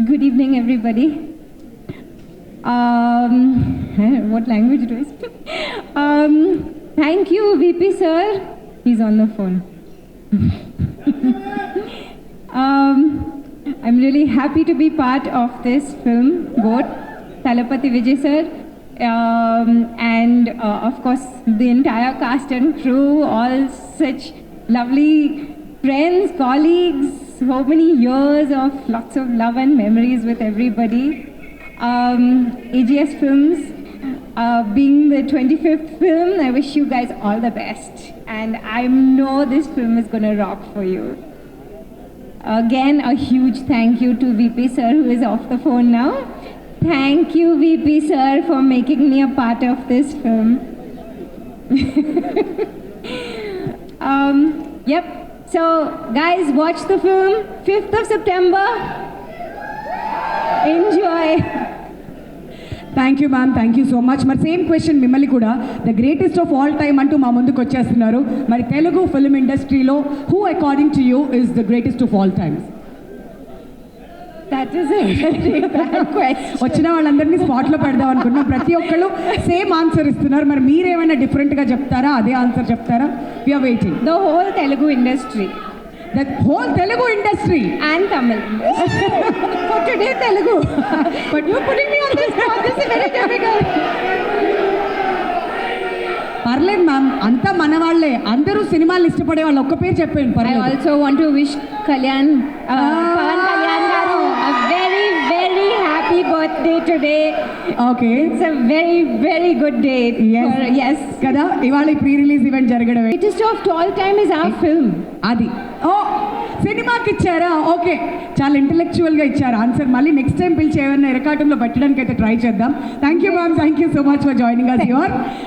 Good evening, everybody. What language do I speak? Thank you, VP sir. He's on the phone. I'm really happy to be part of this film, Goat, Thalapathy Vijay sir, and of course the entire cast and crew, all such lovely friends, colleagues, so many years of lots of love and memories with everybody. AGS Films, being the 25th film, I wish you guys all the best. And I know this film is going to rock for you. Again, a huge thank you to VP sir, who is off the phone now. Thank you, VP sir, for making me a part of this film. Yep. So, guys, watch the film, 5th of September. Enjoy. Thank you ma'am, thank you so much. మరి same question మిమ్మల్ని కూడా, the greatest of all time అంటూ మా ముందుకు వచ్చేస్తున్నారు. మరి Telugu film ఇండస్ట్రీలో who according to you is the greatest of all times? That is a very bad question. వచ్చిన వాళ్ళందరినీ స్పాట్లో పెడదాం అనుకున్నాం. ప్రతి ఒక్కళ్ళు సేమ్ ఆన్సర్ ఇస్తున్నారు. మరి మీరేమైనా డిఫరెంట్గా చెప్తారా, అదే ఆన్సర్ చెప్తారా? We are waiting. The whole Telugu industry. The whole Telugu industry And Tamil. For today, Telugu. But you're putting me on this spot. This is very difficult. పర్లేదు మ్యామ్, అంతా మన వాళ్ళే, అందరూ సినిమాలు ఇష్టపడే వాళ్ళు. ఒక్క పేరు చెప్పండి I పర్లేదు. also want to wish Pawan Kalyan garu a very, very happy birthday today. Okay, It's a very, very good day. Yes. కదా, ఇవాళ ప్రీ రిలీజ్ ఈవెంట్ జరగడమే. Greatest of all time is our film. అది ఓ సినిమాకి ఇచ్చారా? Okay, చాలా ఇంటెలెక్చువల్గా ఇచ్చారు answer. మళ్ళీ next time పిలిచి ఏమైనా ఎరకాటంలో పెట్టడానికి అయితే ట్రై చేద్దాం. Thank you ma'am, thank you so much for joining us your